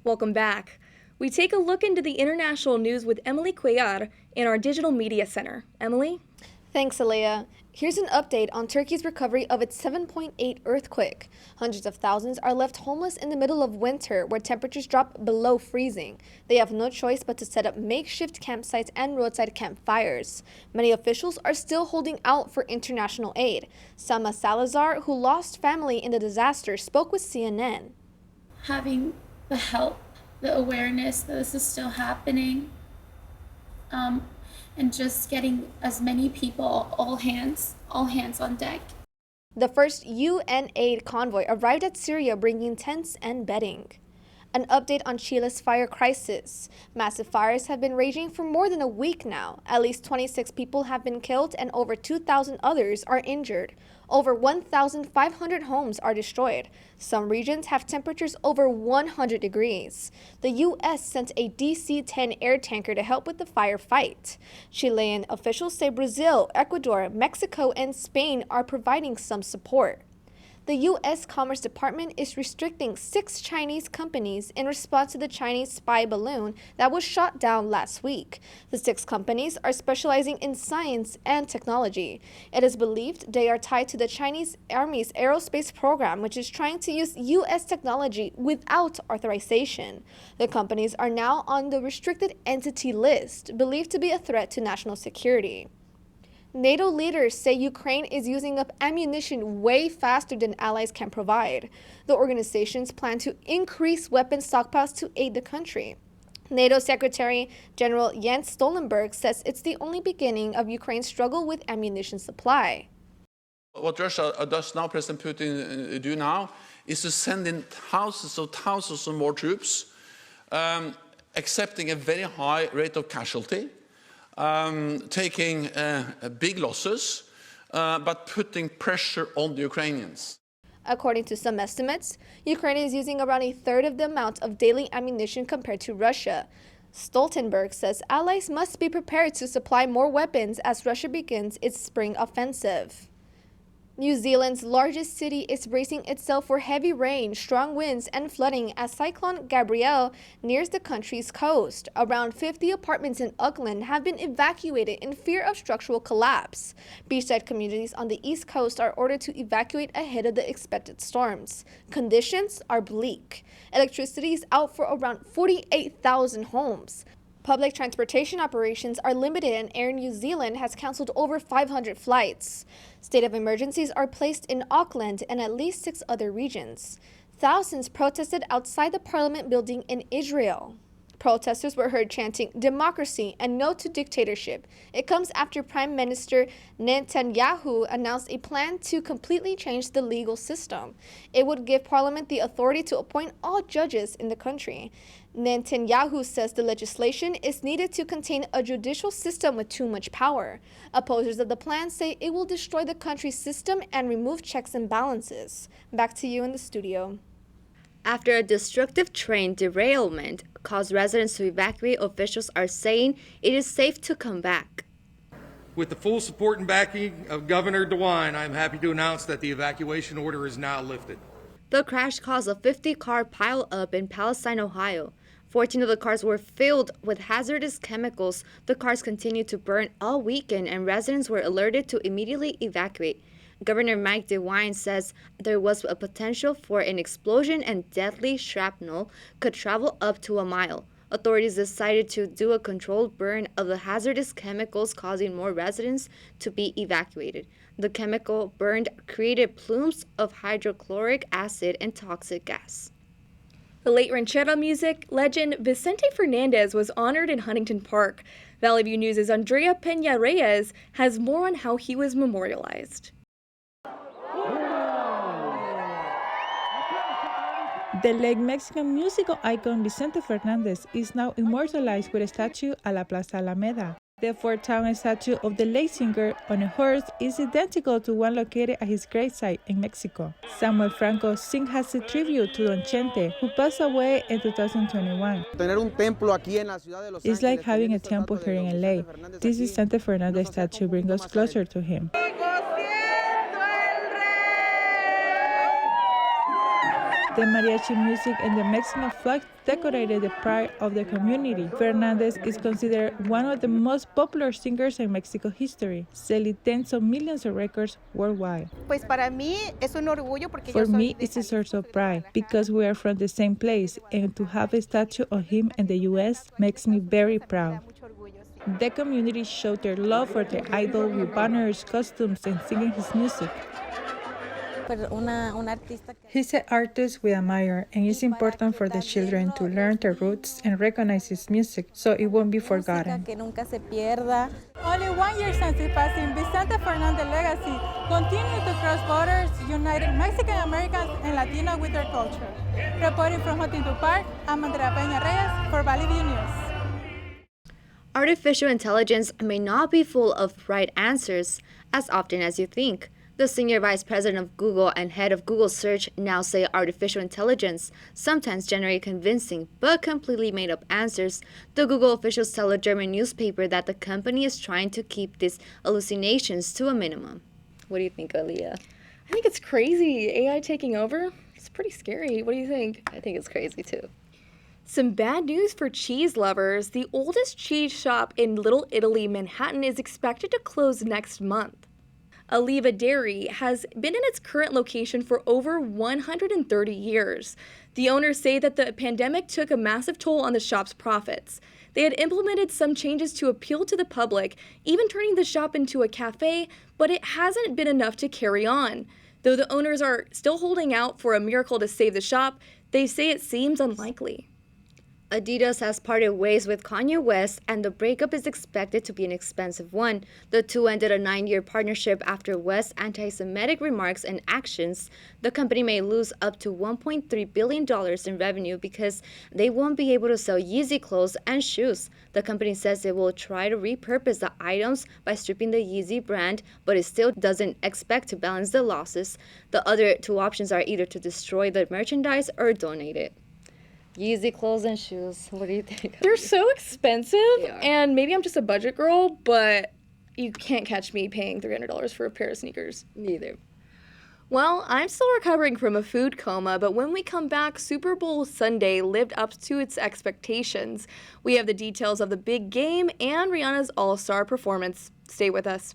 Welcome back. We take a look into the international news with Emily Cuellar in our Digital Media Center. Emily? Thanks, Alea. Here's an update on Turkey's recovery of its 7.8 earthquake. Hundreds of thousands are left homeless in the middle of winter where temperatures drop below freezing. They have no choice but to set up makeshift campsites and roadside campfires. Many officials are still holding out for international aid. Sama Salazar, who lost family in the disaster, spoke with CNN. Having the help, the awareness that this is still happening, and just getting as many people, all hands on deck. The first UN aid convoy arrived at Syria bringing tents and bedding. An update on Chile's fire crisis. Massive fires have been raging for more than a week now. At least 26 people have been killed and over 2,000 others are injured. Over 1,500 homes are destroyed. Some regions have temperatures over 100 degrees. The U.S. sent a DC-10 air tanker to help with the firefight. Chilean officials say Brazil, Ecuador, Mexico, and Spain are providing some support. The U.S. Commerce Department is restricting 6 Chinese companies in response to the Chinese spy balloon that was shot down last week. The 6 companies are specializing in science and technology. It is believed they are tied to the Chinese Army's aerospace program, which is trying to use U.S. technology without authorization. The companies are now on the restricted entity list, believed to be a threat to national security. NATO leaders say Ukraine is using up ammunition way faster than allies can provide. The organizations plan to increase weapon stockpiles to aid the country. NATO Secretary General Jens Stoltenberg says it's the only beginning of Ukraine's struggle with ammunition supply. What Russia does now, President Putin do now, is to send in thousands of more troops, accepting a very high rate of casualty. Taking big losses, but putting pressure on the Ukrainians. According to some estimates, Ukraine is using around a third of the amount of daily ammunition compared to Russia. Stoltenberg says allies must be prepared to supply more weapons as Russia begins its spring offensive. New Zealand's largest city is bracing itself for heavy rain, strong winds, and flooding as Cyclone Gabrielle nears the country's coast. Around 50 apartments in Auckland have been evacuated in fear of structural collapse. Beachside communities on the east coast are ordered to evacuate ahead of the expected storms. Conditions are bleak. Electricity is out for around 48,000 homes. Public transportation operations are limited and Air New Zealand has cancelled over 500 flights. State of emergencies are placed in Auckland and at least 6 other regions. Thousands protested outside the parliament building in Israel. Protesters were heard chanting democracy and no to dictatorship. It comes after Prime Minister Netanyahu announced a plan to completely change the legal system. It would give Parliament the authority to appoint all judges in the country. Netanyahu says the legislation is needed to contain a judicial system with too much power. Opposers of the plan say it will destroy the country's system and remove checks and balances. Back to you in the studio. After a destructive train derailment caused residents to evacuate, officials are saying it is safe to come back. With the full support and backing of Governor DeWine, I am happy to announce that the evacuation order is now lifted. The crash caused a 50-car pileup in Palestine, Ohio. 14 of the cars were filled with hazardous chemicals. The cars continued to burn all weekend, and residents were alerted to immediately evacuate. Governor Mike DeWine says there was a potential for an explosion and deadly shrapnel could travel up to a mile. Authorities decided to do a controlled burn of the hazardous chemicals, causing more residents to be evacuated. The chemical burned created plumes of hydrochloric acid and toxic gas. The late ranchera music legend Vicente Fernandez was honored in Huntington Park. Valley View News' Andrea Peña Reyes has more on how he was memorialized. The late Mexican musical icon Vicente Fernandez is now immortalized with a statue at La Plaza Alameda. The four-town statue of the late singer on a horse is identical to one located at his gravesite in Mexico. Samuel Franco sings a tribute to Don Chente, who passed away in 2021. It's like having a temple here in LA. This Vicente Fernandez statue brings us closer to him. The mariachi music and the Mexican flag decorated the pride of the community. Fernandez is considered one of the most popular singers in Mexico history, selling tens of millions of records worldwide. Pues para mí es un orgullo porque For yo soy me, de it's a Jalisco, source of soy de pride Guadalajara. because we are from the same place, and to have a statue of him in the US makes me very proud. Mucho orgullo, sí. The community showed their love for their idol with banners, costumes, and singing his music. He's an artist we admire, and it's important for the children to learn their roots and recognize his music so it won't be forgotten. Only 1 year since his passing, Vicente Fernandez legacy continues to cross borders, uniting Mexican Americans and Latinos with their culture. Reporting from Huntington Park, I'm Andrea Peña Reyes for Valley View News. Artificial intelligence may not be full of right answers as often as you think. The senior vice president of Google and head of Google Search now say artificial intelligence sometimes generate convincing but completely made-up answers. The Google officials tell a German newspaper that the company is trying to keep these hallucinations to a minimum. What do you think, Aaliyah? I think it's crazy. AI taking over? It's pretty scary. What do you think? I think it's crazy too. Some bad news for cheese lovers. The oldest cheese shop in Little Italy, Manhattan, is expected to close next month. Oliva Dairy has been in its current location for over 130 years. The owners say that the pandemic took a massive toll on the shop's profits. They had implemented some changes to appeal to the public, even turning the shop into a cafe, but it hasn't been enough to carry on. Though the owners are still holding out for a miracle to save the shop, they say it seems unlikely. Adidas has parted ways with Kanye West, and the breakup is expected to be an expensive one. The two ended a 9-year partnership after West's anti-Semitic remarks and actions. The company may lose up to $1.3 billion in revenue because they won't be able to sell Yeezy clothes and shoes. The company says it will try to repurpose the items by stripping the Yeezy brand, but it still doesn't expect to balance the losses. The other two options are either to destroy the merchandise or donate it. Yeezy clothes and shoes. What do you think? They're so expensive, They are. and maybe I'm just a budget girl, but you can't catch me paying $300 for a pair of sneakers. Neither. Well, I'm still recovering from a food coma, but when we come back, Super Bowl Sunday lived up to its expectations. We have the details of the big game and Rihanna's all-star performance. Stay with us.